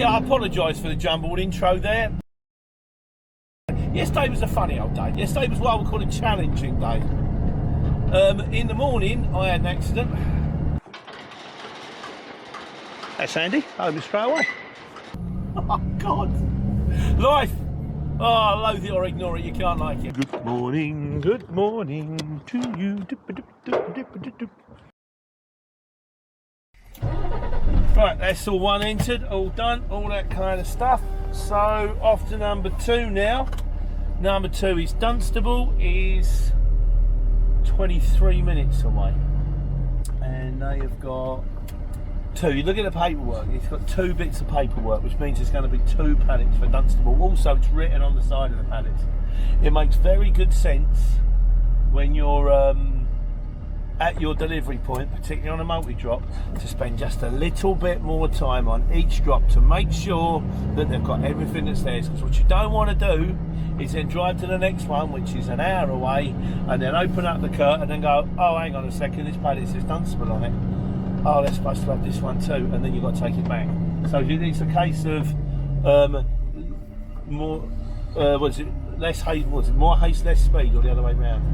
Yeah, I apologise for the jumbled intro there. Yesterday was a funny old day. Yesterday was what I would call a challenging day. In the morning, I had an accident. That's Andy, over straight away. Oh, God. Life. Oh, loathe it or ignore it, you can't like it. Good morning to you. Right, that's all one entered, all done, all that kind of stuff. So, off to number 2 now. Number 2 is Dunstable, is 23 minutes away. And they have got 2. You look at the paperwork, it's got 2 bits of paperwork, which means there's going to be 2 pallets for Dunstable. Also, it's written on the side of the pallets. It makes very good sense when you're at your delivery point, particularly on a multi-drop, to spend just a little bit more time on each drop to make sure that they've got everything that's theirs. Because what you don't want to do is then drive to the next one, which is an hour away, and then open up the curtain and go, oh, hang on a second, this pallet says Dunstable on it. Oh, they're supposed to have this one too, and then you've got to take it back. So it's a case of more haste, less speed, or the other way round?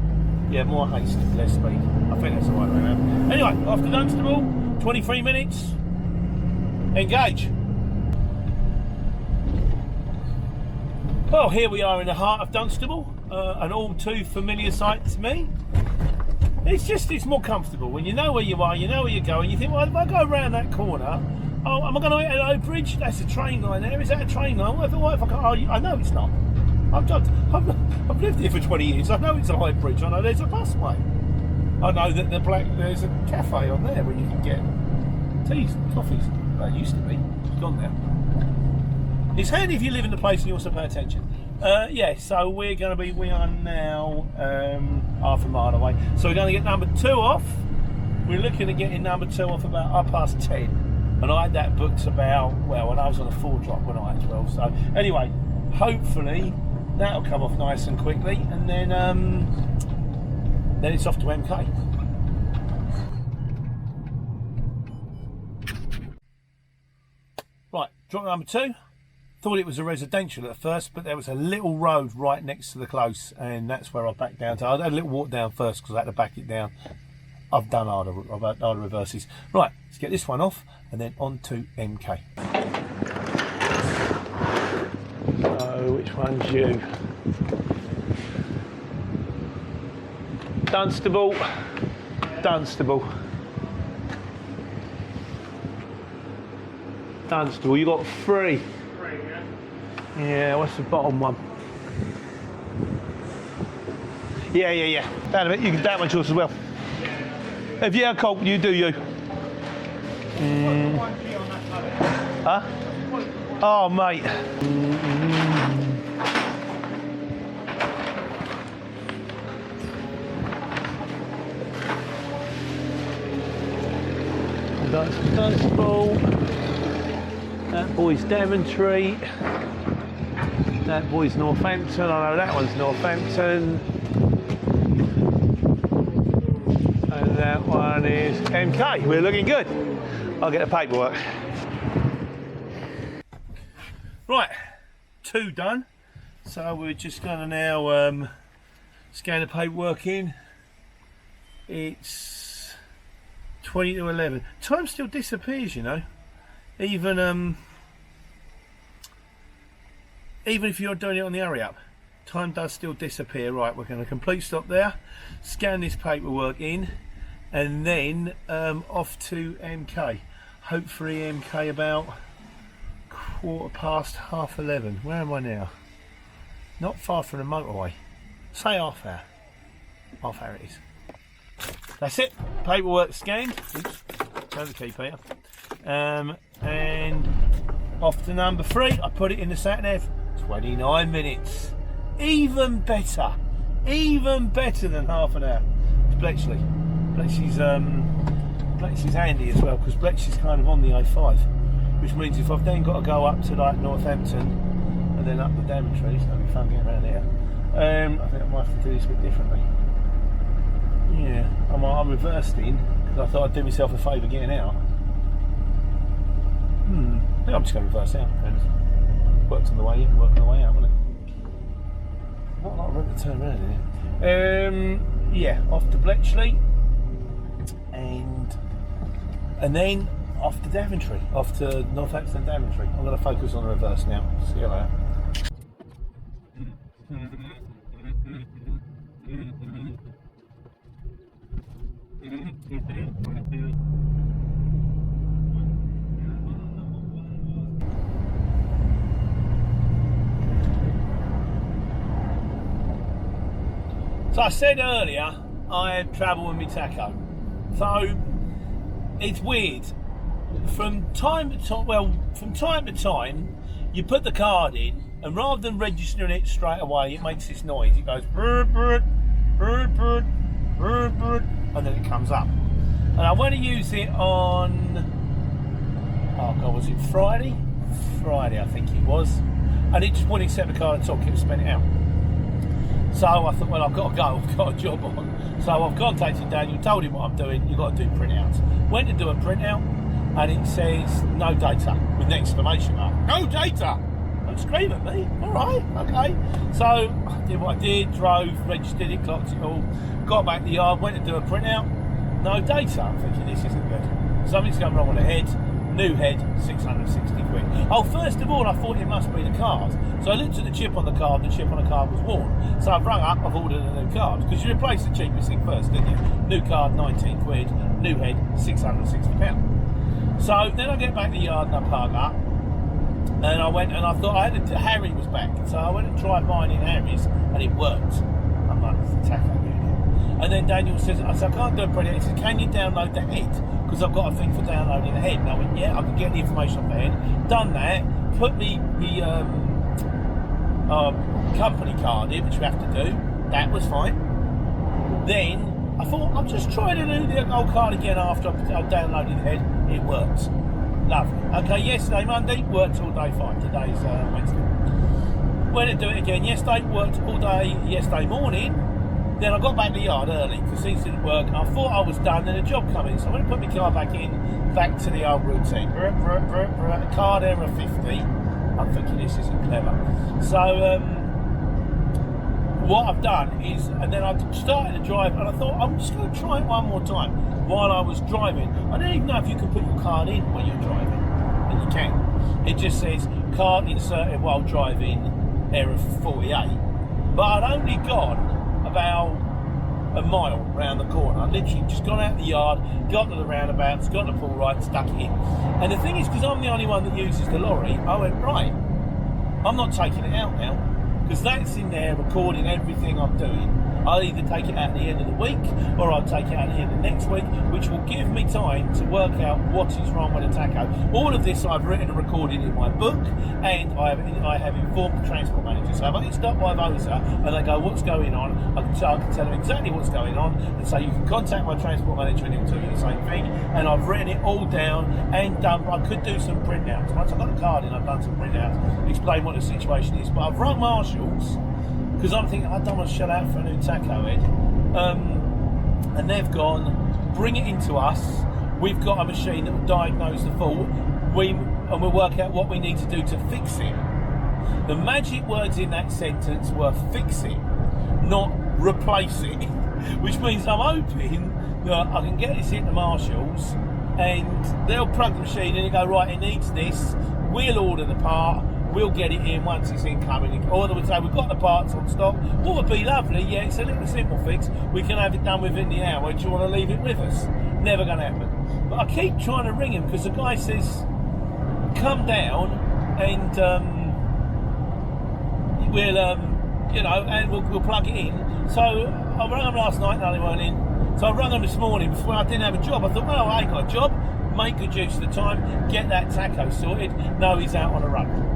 Yeah, more haste, less speed. I think that's the right way around. Anyway, off to Dunstable, 23 minutes. Engage. Well, here we are in the heart of Dunstable, an all too familiar sight to me. It's more comfortable when you know where you are, you know where you're going. You think, well, if I go around that corner, oh, am I going to hit a low bridge? That's a train line there. Is that a train line? What if I can't? Oh, I know it's not. I've lived here for 20 years. I know it's a high bridge. I know there's a busway. I know that there's a cafe on there where you can get teas and coffees. Well, it used to be. It's gone now. It's handy if you live in the place and you also pay attention. Yeah, so we are now half a mile away. So we're going to get number 2 off. We're looking at getting number 2 off about 10:30. And I had that booked about, well, when I was on a 4 drop when I had 12. So anyway, hopefully that'll come off nice and quickly, and then it's off to MK. Right, drop number 2. Thought it was a residential at first, but there was a little road right next to the close, and that's where I backed down to. I had a little walk down first because I had to back it down. I've done harder reverses. Right, let's get this one off, and then on to MK. So, which one's you? Dunstable. You got 3. Yeah, what's the bottom one? Yeah. That a bit. You can that one's yours as well. If you have cold, you do you. Huh? Oh, mate. That's Dunstable. That boy's Daventry. That boy's Northampton. I know that one's Northampton. And that one is MK. We're looking good. I'll get the paperwork. Right, 2 done. So we're just going to now scan the paperwork in. It's 20 to 11. Time still disappears, you know. Even if you're doing it on the hurry up, time does still disappear. Right, we're going to complete stop there, scan this paperwork in, and then off to MK. Hopefully MK about 11:15. Where am I now? Not far from the motorway. Say half hour. Half hour it is. That's it. Paperwork scanned. Oops. Turn the key, Peter. And off to number 3. I put it in the sat nav. 29 minutes. Even better than half an hour. It's Bletchley. Bletchley's handy as well, because Bletchley's kind of on the A5, which means if I've then got to go up to like Northampton and then up the Daventry, it's going to be fun getting around here. I think I might have to do this a bit differently. Yeah, I reversed in because I thought I'd do myself a favour getting out. Anyway, I'm just going to reverse out, friends. Worked on the way in, worked on the way out, wasn't it? Not a lot of room to turn around here. Yeah, off to Bletchley, and then off to Daventry, off to Northampton Daventry. I'm going to focus on the reverse now. See you later. So I said earlier I travel with my tacho. So it's weird. From time to time, you put the card in, and rather than registering it straight away, it makes this noise. It goes brr, brr, brr, brr, brr, brr, and then it comes up. And I went to use it on, oh God, was it Friday? Friday, I think it was. And it just wouldn't accept the card at all, kept spinning it out. So I thought, well, I've got to go, I've got a job on. So I've contacted Daniel, told him what I'm doing, you've got to do printouts. Went to do a printout, and it says, no data, with an exclamation mark. No data! Don't scream at me. All right, okay. So I did what I did, drove, registered it, clocked it all, got back to the yard, went to do a printout, no data. I'm thinking, this isn't good. Something's going wrong with the head. New head, 660 quid. Oh, first of all, I thought it must be the card. So I looked at the chip on the card, and the chip on the card was worn. So I've rung up, I've ordered a new card. Because you replace the cheapest thing first, didn't you? New card, 19 quid. New head, £660. So then I get back to the yard and I park up. And I went and I thought Harry was back. So I went and tried mine in Harry's, and it worked. I'm like, it's a taco unit. And then Daniel says, I said, I can't do a printout. He says, can you download the head? Because I've got a thing for downloading the head. And I went, yeah, I can get the information off the head. Done that, put the company card in, which we have to do. That was fine. Then I thought, I'll just try to do the old card again after I've downloaded the head. It works. Lovely. Okay, yesterday, Monday, worked all day fine. Today's Wednesday. Went to do it again yesterday, worked all day yesterday morning. Then I got back to the yard early because things didn't work. I thought I was done, then a job come in. So I went to put my car back in, back to the old routine. Card error 50. I'm thinking this isn't clever. So what I've done is, and then I started to drive, and I thought I'm just going to try it one more time while I was driving. I don't even know if you can put your card in when you're driving, and you can. It just says card inserted while driving, error 48. But I'd only gone about a mile round the corner. I literally just gone out the yard, got to the roundabouts, got to pull right, stuck it in. And the thing is, because I'm the only one that uses the lorry, I went, right, I'm not taking it out now, because that's in there recording everything I'm doing. I'll either take it out at the end of the week, or I'll take it out at the end of next week, which will give me time to work out what is wrong with the tacho. All of this I've written and recorded in my book, and I have informed the transport manager. So if I get stopped by Vosa and they go, what's going on, I can tell them exactly what's going on, and so you can contact my transport manager and he'll tell you the same thing. And I've written it all down and done. I could do some printouts. Once I've got the card in, I've done some printouts, explain what the situation is. But I've rung Marshalls, because I'm thinking, I don't want to shell out for a new tacho head. And they've gone, bring it into us. We've got a machine that will diagnose the fault. And we'll work out what we need to do to fix it. The magic words in that sentence were fix it, not replace it. Which means I'm hoping that I can get this into Marshalls and they'll plug the machine in and go, right, it needs this. We'll order the part. We'll get it in once it's incoming. Or they would say, we've got the parts on stock. What would be lovely, yeah, it's a little simple fix. We can have it done within the hour. Do you want to leave it with us? Never going to happen. But I keep trying to ring him because the guy says, come down and we'll plug it in. So I rang him last night, no, they weren't in. So I rang him this morning before I didn't have a job. I thought, well, I ain't got a job. Make good use of the time, get that tacho sorted. No, he's out on a run.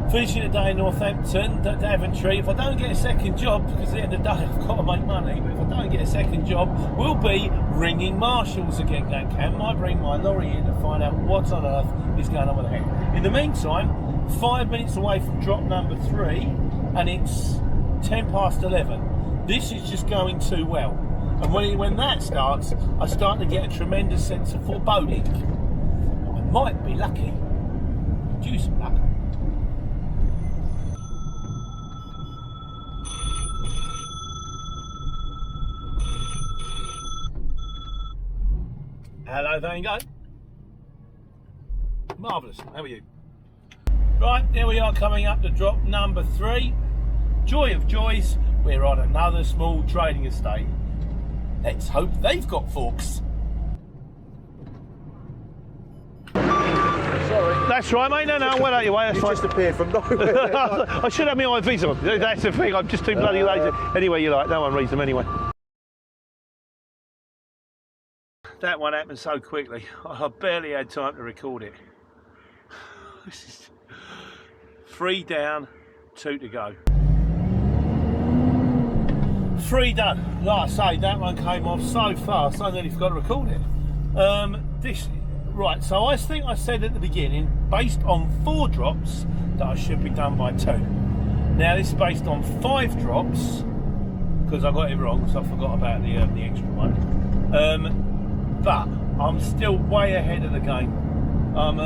Finishing the day in Northampton, Daventry. If I don't get a second job, because at the end of the day I've got to make money, but if I don't get a second job, we'll be ringing Marshalls again, going, can I bring my lorry in to find out what on earth is going on with the head? In the meantime, 5 minutes away from drop number 3, and it's 11:10. This is just going too well. And when that starts, I start to get a tremendous sense of foreboding. I might be lucky. due some luck. Hello, there you go. Marvellous, how are you? Right, there we are coming up to drop number 3. Joy of joys, we're on another small trading estate. Let's hope they've got forks. Sorry. That's right, mate. No, well out your way. That's You fine. just appeared from nowhere. I should have my IVs on. That's the thing. I'm just too bloody lazy. Anyway, you like, no one reads them anyway. That one happened so quickly. I barely had time to record it. 3 down, 2 to go. 3 done. Like I say, that one came off so fast I nearly forgot to record it. Right, so I think I said at the beginning, based on 4 drops, that I should be done by 2. Now this is based on 5 drops, because I got it wrong, so I forgot about the extra one. But I'm still way ahead of the game. I'm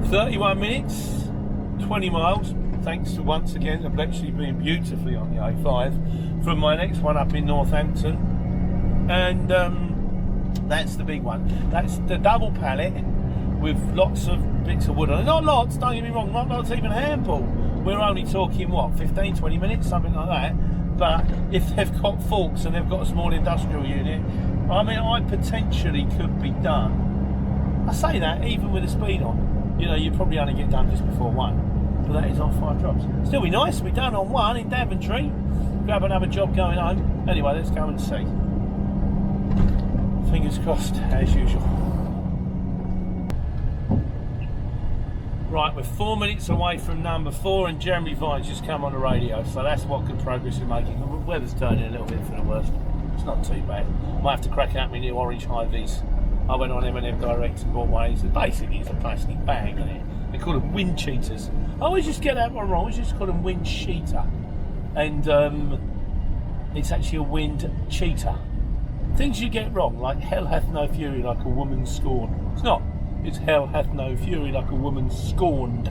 31 minutes, 20 miles, thanks to once again the Bletchley being beautifully on the A5 from my next one up in Northampton. And that's the big one. That's the double pallet with lots of bits of wood on it. Not lots, don't get me wrong, not lots, even a handful. We're only talking, what, 15, 20 minutes, something like that. But if they've got forks and they've got a small industrial unit, I mean, I potentially could be done. I say that even with the speed on. You know, you probably only get done just before 1. But that is on 5 drops. Still be nice to be done on 1 in Daventry. Grab another job going home. Anyway, let's go and see. Fingers crossed, as usual. Right, we're 4 minutes away from number 4 and Jeremy Vine's just come on the radio, so that's what good progress we're making. The weather's turning a little bit for the worst. It's not too bad. Might have to crack out my new orange high-vis. I went on M&M Direct and bought one. Basically, it's a plastic bag, isn't it? They call them wind cheaters. I always just get that one wrong. I just call them wind cheater. And it's actually a wind cheater. Things you get wrong, like hell hath no fury like a woman scorned. It's not. It's hell hath no fury like a woman scorned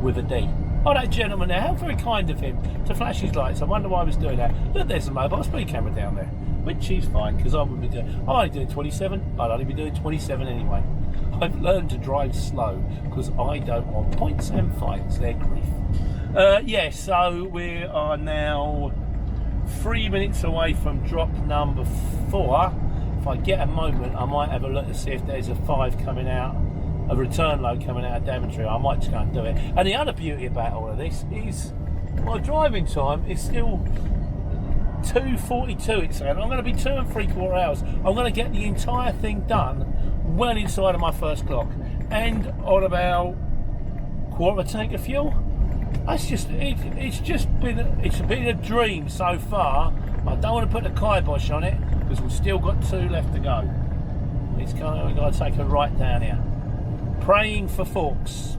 with a D. Oh, that gentleman there, how very kind of him to flash his lights. I wonder why I was doing that. Look, there's a mobile speed camera down there, which is fine, because I wouldn't be doing, I'm only doing 27, I'd only be doing 27 anyway. I've learned to drive slow, because I don't want points and fights, they're grief. Yeah, so we are now 3 minutes away from drop number 4. If I get a moment, I might have a look to see if there's a 5 coming out, a return load coming out of Daventry. I might just go and do it. And the other beauty about all of this is my driving time is still 2:42. It's saying I'm going to be 2 3/4 hours. I'm going to get the entire thing done well inside of my first clock, and on about quarter of a tank of fuel. That's just it's been a dream so far. I don't want to put the kibosh on it because we've still got 2 left to go. We've got to take a right down here. Praying for forks.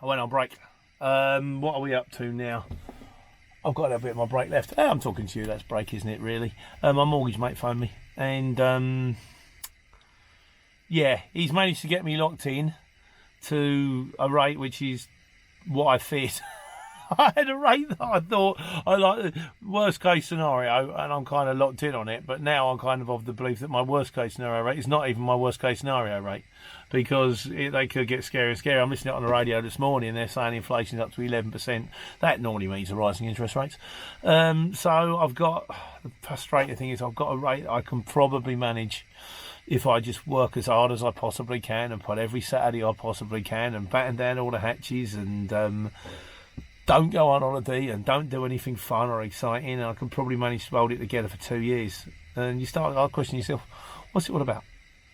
I went on break. What are we up to now? I've got a bit of my break left. Hey, I'm talking to you, that's break, isn't it, really? My mortgage mate phoned me, and yeah, he's managed to get me locked in to a rate which is what I feared. I had a rate that I thought I like the worst case scenario, and I'm kind of locked in on it. But now I'm kind of the belief that my worst case scenario rate is not even my worst case scenario rate, because they could get scarier and scarier. I'm listening on the radio this morning, and they're saying inflation's up to 11%. That normally means a rising interest rates. So I've got, the frustrating thing is I've got a rate I can probably manage if I just work as hard as I possibly can and put every Saturday I possibly can and batten down all the hatches and don't go on holiday and don't do anything fun or exciting, and I can probably manage to hold it together for 2 years. And you start questioning yourself, what's it all about?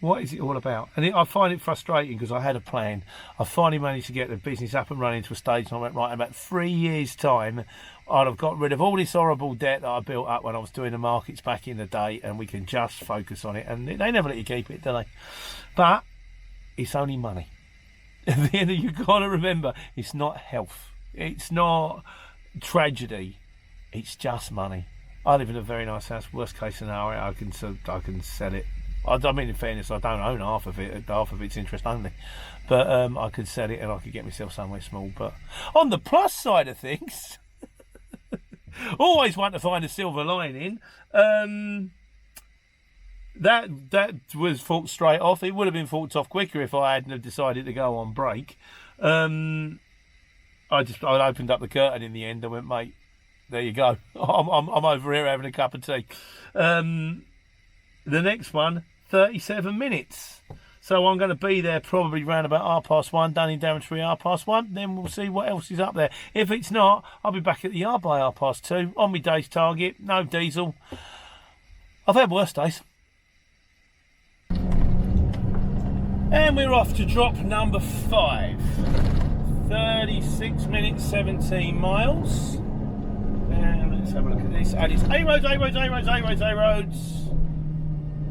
What is it all about? And I find it frustrating because I had a plan. I finally managed to get the business up and running to a stage, and I went, right, in about 3 years' time, I'd have got rid of all this horrible debt that I built up when I was doing the markets back in the day, and we can just focus on it. And they never let you keep it, do they? But it's only money. At the end of, you've got to remember, it's not health. It's not tragedy. It's just money. I live in a very nice house. Worst case scenario, I can sell it. I mean, in fairness, I don't own half of it. Half of it's interest only. But I could sell it and I could get myself somewhere small. But on the plus side of things, always want to find a silver lining. That was thought straight off. It would have been thought off quicker if I hadn't have decided to go on break. I opened up the curtain in the end and went, mate, there you go. I'm over here having a cup of tea. The next one, 37 minutes. So I'm going to be there probably round about 1:30, done in Daventry 1:30. Then we'll see what else is up there. If it's not, I'll be back at the yard by 2:30 on my day's target. No diesel. I've had worse days. And we're off to drop number 5. 36 minutes, 17 miles. And let's have a look at this. And it's A roads.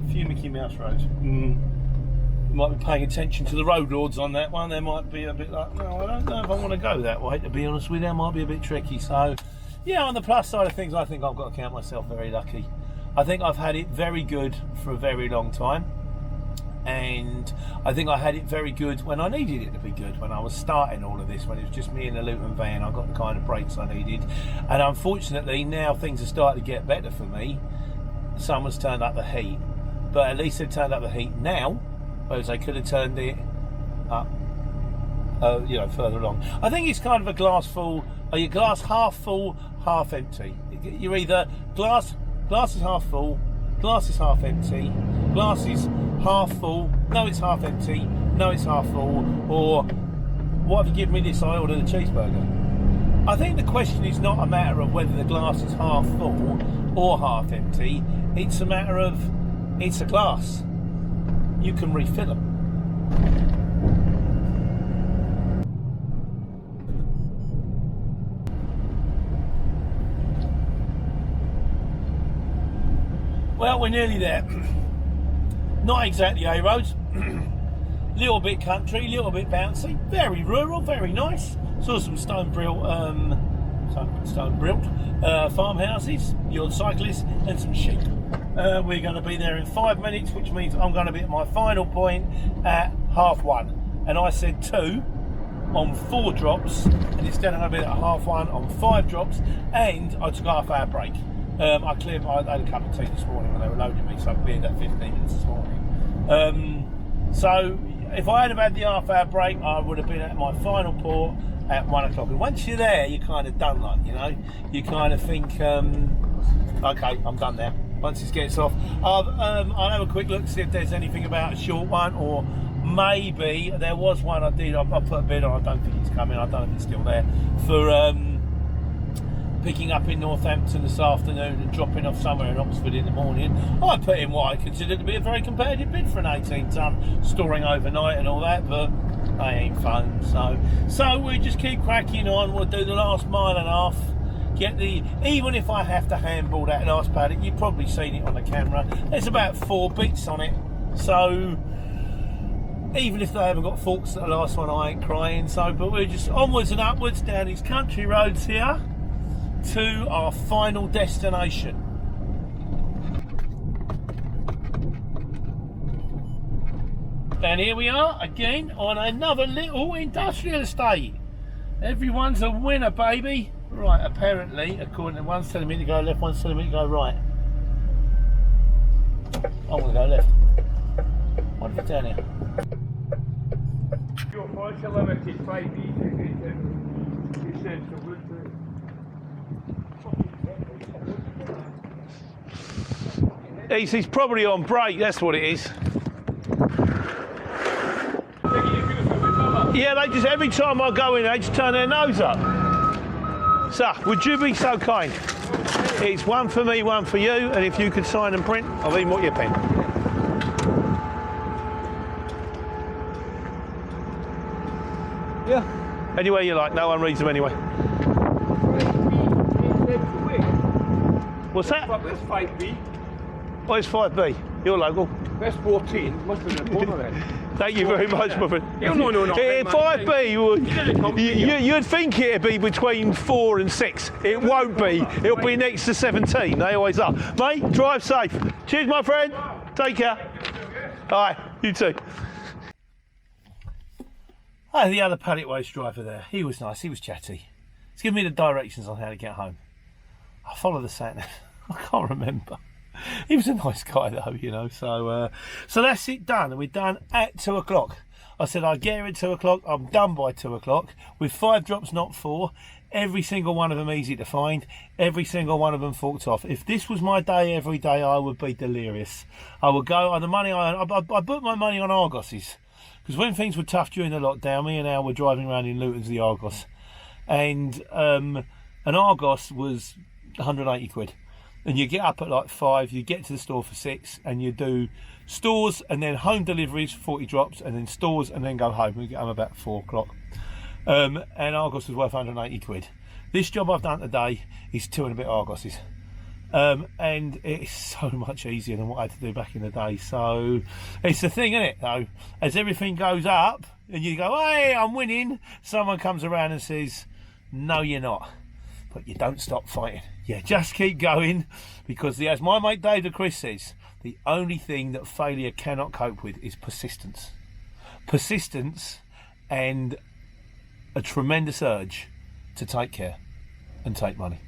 A few Mickey Mouse roads. You might be paying attention to the road lords on that one. They might be a bit like, no, I don't know if I want to go that way, to be honest with you. That might be a bit tricky. So, yeah, on the plus side of things, I think I've got to count myself very lucky. I think I've had it very good for a very long time. And I think I had it very good when I needed it to be good, when I was starting all of this, when it was just me in a Luton van. I got the kind of brakes I needed. And unfortunately, now things are starting to get better for me. Someone's turned up the heat. But at least they've turned up the heat now, whereas they could have turned it up, further along. I think it's kind of a glass full, or your glass half full, half empty. You're either glass is half full, glass is half empty, glass is half full, no it's half empty, no it's half full, or what have you given me this, I ordered a cheeseburger. I think the question is not a matter of whether the glass is half full or half empty, it's a matter of, it's a glass. You can refill them. Well, we're nearly there. Not exactly A roads. Little bit country, little bit bouncy, very rural, very nice. Saw some stone built farmhouses, the odd cyclists, and some sheep. We're going to be there in 5 minutes, which means I'm going to be at my final point at 1:30. And I said 2 on 4 drops, and instead I'm going to be at 1:30 on 5 drops, and I took half hour break. I had a cup of tea this morning when they were loading me, so I've been at 15 minutes this morning. So if I had had the half hour break, I would have been at my final port at 1 o'clock. And once you're there, you're kind of done, like, you know, you kind of think, okay, I'm done now. Once this gets off, I'll have a quick look, see if there's anything about a short one, or maybe there was one I did. I put a bid on. I don't think it's coming. I don't know if it's still there for picking up in Northampton this afternoon and dropping off somewhere in Oxford in the morning. I put in what I consider to be a very competitive bid for an 18-ton, storing overnight and all that, but they ain't fun. So we just keep cracking on. We'll do the last mile and a half. Even if I have to handball that last paddock, you've probably seen it on the camera. There's about 4 bits on it. So even if they haven't got forks at the last one, I ain't crying. But we're just onwards and upwards down these country roads here to our final destination. And here we are again on another little industrial estate. Everyone's a winner, baby. Right, apparently, according to one's telling me to go left, one's telling me to go right. I'm going to go left. What if it's down here? Your price are limited 5 He's probably on break, that's what it is. Yeah, they just, every time I go in, they just turn their nose up. So, would you be so kind? It's one for me, one for you, and if you could sign and print, I'll even want your pen. Yeah. Anywhere you like, no one reads them anyway. What's that? That's 5B. Oh, it's 5B. You're local. That's 14. Must have been a corner then. Thank you very much, my friend. No. 5B, you'd think it'd be between 4 and 6. It won't be. It'll be next to 17. They always are. Mate, drive safe. Cheers, my friend. Take care. All right, you too. Oh, the other paddock waste driver there. He was nice. He was chatty. He's giving me the directions on how to get home. I follow the sat nav. I can't remember. He was a nice guy though, you know. So that's it done, and we're done at 2 o'clock. I said I'd get here at 2 o'clock. I'm done by 2 o'clock with 5 drops, not 4. Every single one of them easy to find. Every single one of them forked off. If this was my day every day, I would be delirious. I would go on the money. I put my money on Argoses, because when things were tough during the lockdown, me and Al were driving around in Luton's the Argos, and an Argos was 180 quid. And you get up at like 5, you get to the store for 6, and you do stores and then home deliveries, 40 drops, and then stores and then go home. We get home about 4 o'clock. And Argos was worth 180 quid. This job I've done today is 2 and a bit Argoses. And it's so much easier than what I had to do back in the day. So it's the thing, isn't it, though? As everything goes up and you go, hey, I'm winning, someone comes around and says, no, you're not. But you don't stop fighting. You just keep going, because as my mate David Chris says, the only thing that failure cannot cope with is persistence. Persistence and a tremendous urge to take care and take money.